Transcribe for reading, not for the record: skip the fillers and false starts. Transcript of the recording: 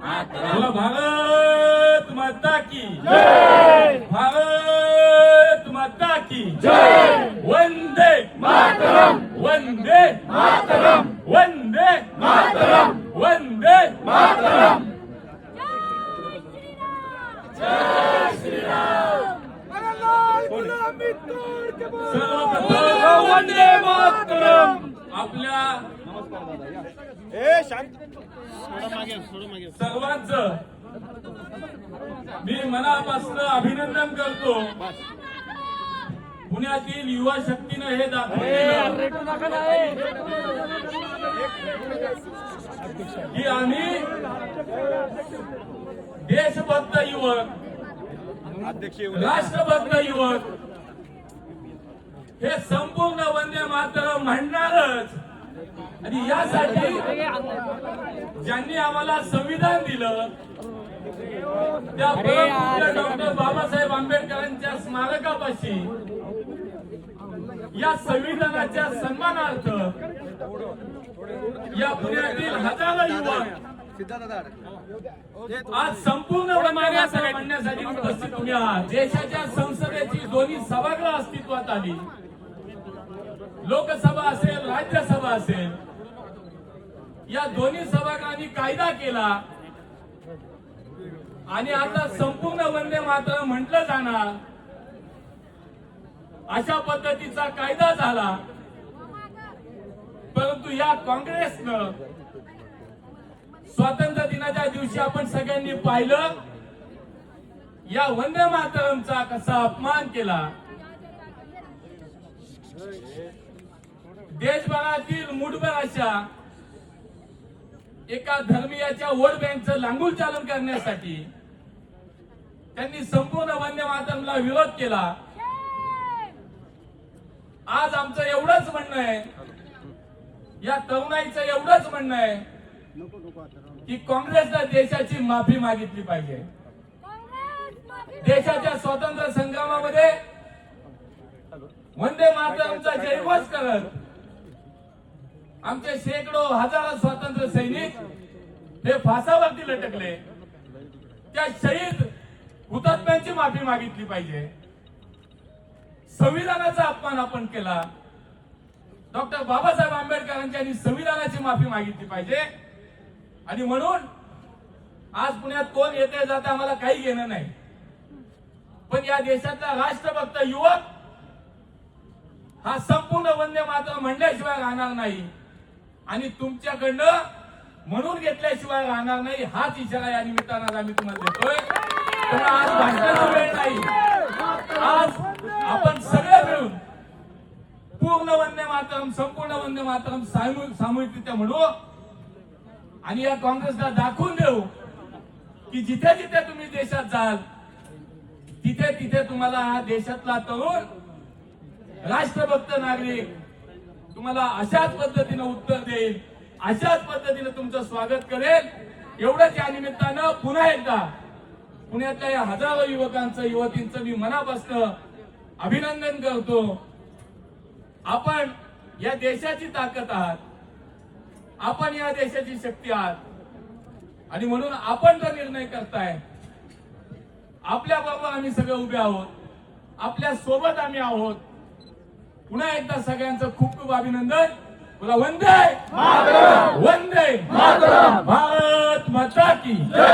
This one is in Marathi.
बोला भारत माता की जय, भारत माता की जय, वंदे मातरम, वंदे मातरम, वंदे मातरम, वंदे मातरम, जय श्री राम। सर्वप्रथम वंदे मातरम आपल्या सर्वांचं मी मनापासून अभिनंदन करतो। पुण्यातील युवा शक्तीनं हे दाखवलं की आम्ही देशभक्त युवक, राष्ट्रभक्त युवक हे संपूर्ण वंदे मातरम म्हणणारच। आणि यासाठी ज्यांनी आम्हाला संविधान दिलं त्या डॉक्टर बाबासाहेब आंबेडकरांच्या स्मारकापाशी या संविधानाच्या सन्मानार्थ या पुण्यातील हजारो युवक आज संपूर्ण वंदे मातरम म्हणण्यासाठी उपस्थित तुम्ही आहात। देशाच्या संसदेची दोन्ही सभागृह अस्तित्वात आली, लोकसभा असेल राज्यसभा असेल, या दोन्ही सभागृहांनी कायदा केला आणि आता संपूर्ण वंदे मातरम म्हटलं जाणार अशा पद्धतीचा कायदा झाला। परंतु या काँग्रेसनं स्वातंत्र्य दिनाच्या दिवशी आपण सगळ्यांनी पाहिलं या वंदे मातरमचा कसा अपमान केला। देशभरातील मुठभर अशा एका धर्मीयाच्या वोट बँकचं लांगुल चालन करण्यासाठी त्यांनी संपूर्ण वंदे मातरमला विरोध केला। आज आमचं एवढंच म्हणणं आहे, या तरुणाईचं एवढंच म्हणणं आहे की काँग्रेसला देशाची माफी मागितली पाहिजे। देशाच्या स्वातंत्र्य संग्रामामध्ये वंदे मातरमचा जयघोष करत आमचे शेकडो हजारो स्वातंत्र्य सैनिक हे फासावरती लटकले, त्या शहीद हुतात्म्यांची माफी मागितली पाहिजे। संविधानाचा अपमान आपण केला, डॉक्टर बाबासाहेब आंबेडकरांच्या संविधानाची माफी मागितली पाहिजे। आणि म्हणून आज पुण्यात कोण येते जाते आम्हाला काही घेणं नाही, पण या देशातला राष्ट्रभक्त युवक हा संपूर्ण वंदे मातरम म्हणल्याशिवाय राहणार नाही आणि तुमच्याकडनं म्हणून घेतल्याशिवाय राहणार नाही, हाच इशारा या निमित्तानं आम्ही तुम्हाला देतोय। पण आज भाषणाला वेळ नाही, आज आपण सगळे मिळून पूर्ण वंदे मातरम, संपूर्ण वंदे मातरम सामूहिकरित्या म्हणू आणि या काँग्रेसला दाखवून देऊ की जिथे जिथे तुम्ही देशात जाल तिथे तिथे तुम्हाला हा देशातला तरुण राष्ट्रभक्त नागरिक तुम्हाला अशाच पद्धतीने उत्तर देईल, अशाच पद्धतीने तुमचं स्वागत करेल। एवढंच या निमित्तानं पुन्हा एकदा पुण्यातल्या या हजारो युवकांचं, युवतींचं मी मनापासून अभिनंदन करतो। आपण या देशाची ताकद आहात, आपण या देशाची शक्ती आहात आणि म्हणून आपण जो निर्णय करताय आपल्या बरोबर आम्ही सगळे उभे आहोत, आपल्या सोबत आम्ही आहोत। पुन्हा एकदा सगळ्यांचं खूप खूप अभिनंदन। बोला वंदे मातरम, वंदे मातरम, भारत माता की जय।